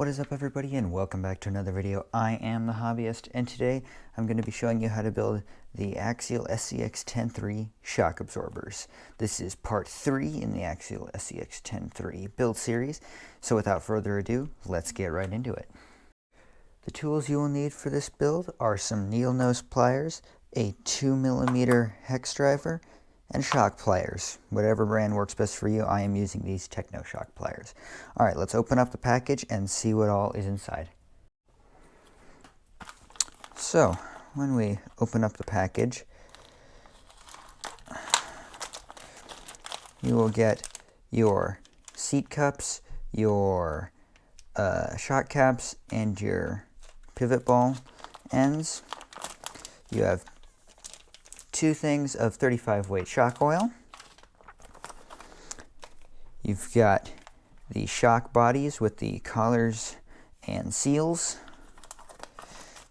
What is up, everybody, and welcome back to another video. I am the Hobbyist, and today I'm going to be showing you how to build the Axial Scx10 shock absorbers. This is part 3 in the Axial Scx10 build series, so without further ado, let's get right into it. The tools you will need for this build are some needle nose pliers, a 2mm hex driver, and shock pliers. Whatever brand works best for you. I am using these Techno shock pliers. Alright, let's open up the package and see what all is inside. So, when we open up the package, you will get your seat cups, your shock caps, and your pivot ball ends. You have 2 things of 35 weight shock oil. You've got the shock bodies with the collars and seals,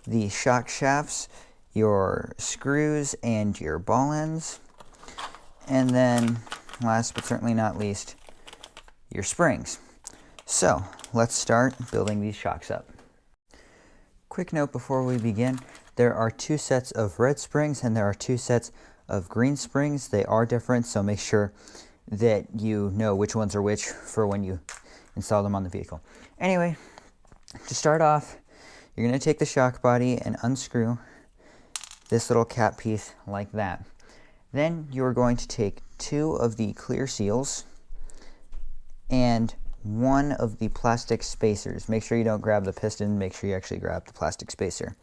the shock shafts, your screws and your ball ends, and then last but certainly not least, your springs. So let's start building these shocks up. Quick note before we begin, there are 2 sets of red springs and there are 2 sets of green springs. They are different, so make sure that you know which ones are which for when you install them on the vehicle. Anyway, to start off, you're going to take the shock body and unscrew this little cap piece like that. Then you're going to take 2 of the clear seals and 1 of the plastic spacers. Make sure you don't grab the piston, make sure you actually grab the plastic spacer.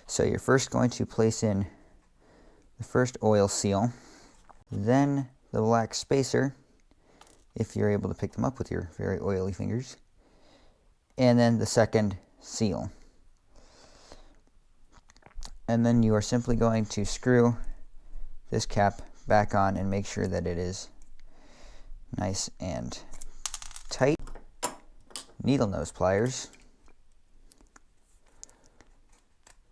So you're first going to place in the first oil seal, then the black spacer, if you're able to pick them up with your very oily fingers, and then the second seal. And then you are simply going to screw this cap back on and make sure that it is nice and tight. Needle nose pliers,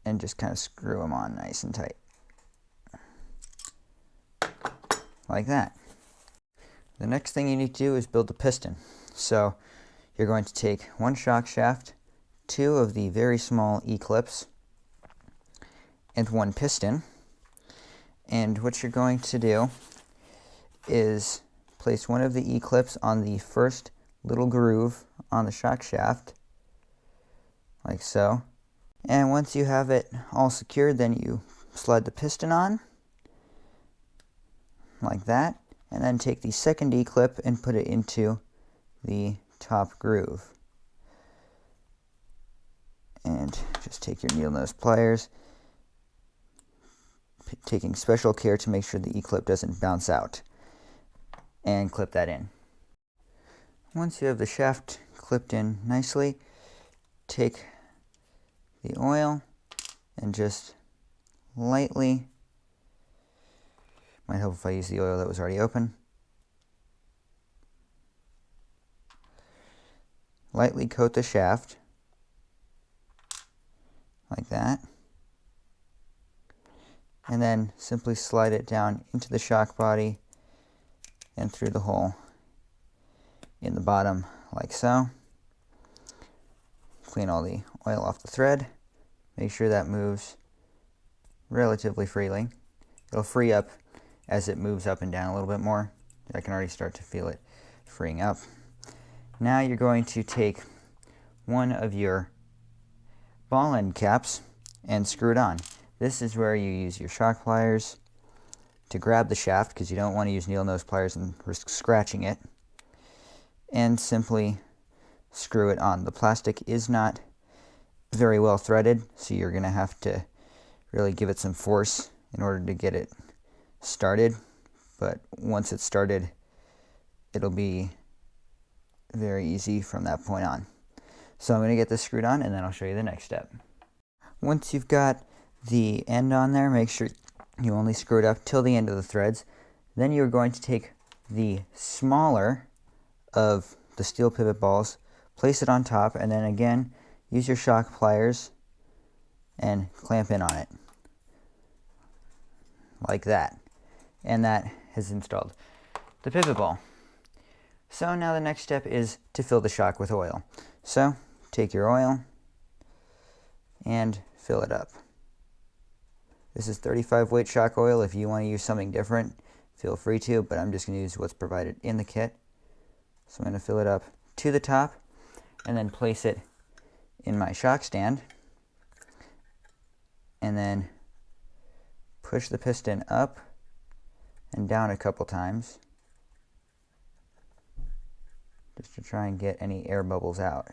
and just kind of screw them on nice and tight. Like that. The next thing you need to do is build the piston. So you're going to take 1 shock shaft, 2 of the very small E-clips, and 1 piston. And what you're going to do is place 1 of the E-clips on the first little groove on the shock shaft, like so. And once you have it all secured, then you slide the piston on, like that, and then take the second E-clip and put it into the top groove. And just take your needle nose pliers, taking special care to make sure the E-clip doesn't bounce out, and clip that in. Once you have the shaft clipped in nicely, take the oil and just lightly, might help if I use the oil that was already open, lightly coat the shaft like that, and then simply slide it down into the shock body and through the hole in the bottom like so. Clean all the oil off the thread. Make sure that moves relatively freely. It'll free up as it moves up and down a little bit more. I can already start to feel it freeing up. Now you're going to take 1 of your ball end caps and screw it on. This is where you use your shock pliers to grab the shaft, because you don't want to use needle nose pliers and risk scratching it, and simply screw it on. The plastic is not very well threaded, so you're going to have to really give it some force in order to get it started, but once it's started, it'll be very easy from that point on. So I'm going to get this screwed on and then I'll show you the next step. Once you've got the end on there, make sure you only screw it up till the end of the threads. Then you're going to take the smaller of the steel pivot balls, place it on top, and then again use your shock pliers and clamp in on it like that, and that has installed the pivot ball. So now the next step is to fill the shock with oil. So take your oil and fill it up. This is 35 weight shock oil. If you want to use something different, feel free to, but I'm just going to use what's provided in the kit. So I'm going to fill it up to the top and then place it in my shock stand, and then push the piston up and down a couple times just to try and get any air bubbles out.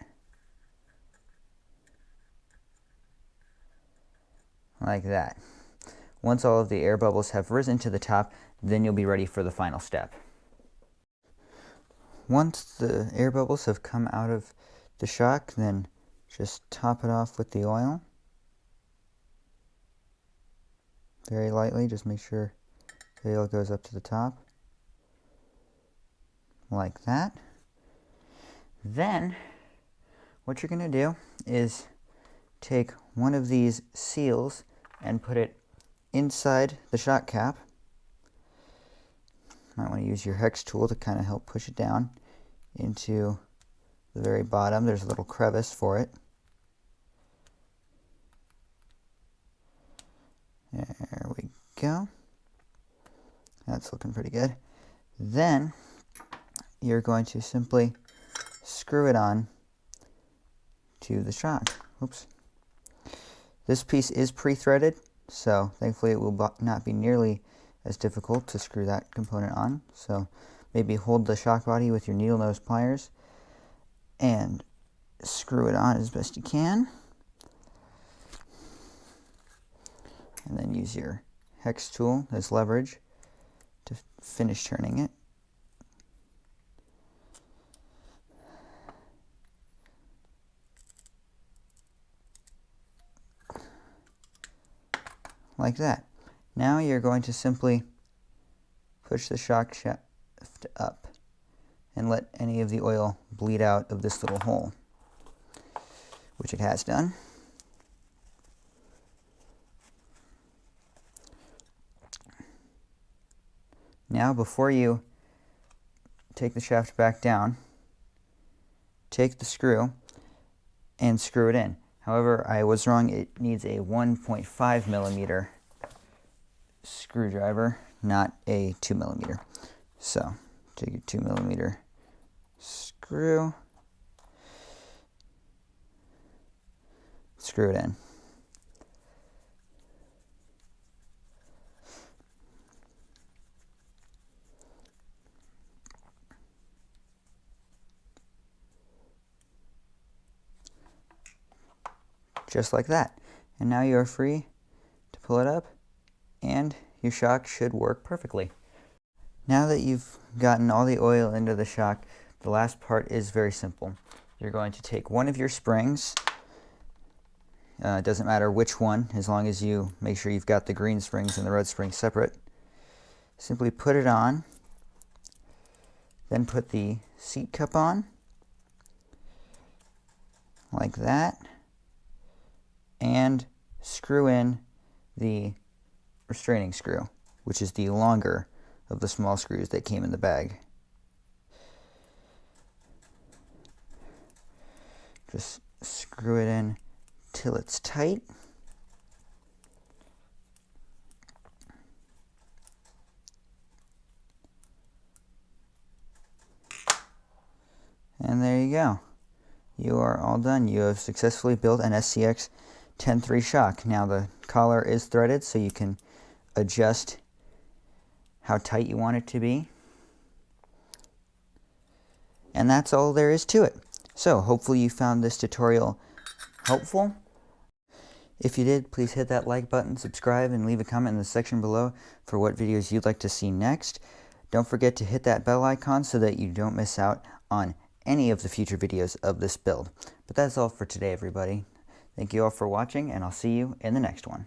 Like that. Once all of the air bubbles have risen to the top, then you'll be ready for the final step. Once the air bubbles have come out of the shock, then just top it off with the oil. Very lightly, just make sure the oil goes up to the top. Like that. Then, what you're going to do is take one of these seals and put it inside the shock cap. Might want to use your hex tool to kind of help push it down into the very bottom. There's a little crevice for it. There we go. That's looking pretty good. Then you're going to simply screw it on to the shock. Oops. This piece is pre-threaded, so thankfully it will not be nearly as difficult to screw that component on. So maybe hold the shock body with your needle nose pliers and screw it on as best you can. And then use your hex tool as leverage to finish turning it. Like that. Now you're going to simply push the shock shaft up and let any of the oil bleed out of this little hole, which it has done. Now, before you take the shaft back down, take the screw and screw it in. However, I was wrong. It needs a 1.5 millimeter screwdriver, not a 2 millimeter. So, take your 2 millimeter screw, screw it in. Just like that. And now you are free to pull it up, and your shock should work perfectly. Now that you've gotten all the oil into the shock, the last part is very simple. You're going to take one of your springs. It doesn't matter which one, as long as you make sure you've got the green springs and the red springs separate. Simply put it on, then put the seat cup on, like that, and screw in the restraining screw, which is the longer of the small screws that came in the bag. Just screw it in till it's tight. And there you go. You are all done. You have successfully built an SCX10 shock. Now the collar is threaded, so you can adjust how tight you want it to be. And that's all there is to it. So hopefully you found this tutorial helpful. If you did, please hit that like button, subscribe, and leave a comment in the section below for what videos you'd like to see next. Don't forget to hit that bell icon so that you don't miss out on any of the future videos of this build. But that's all for today, everybody. Thank you all for watching, and I'll see you in the next one.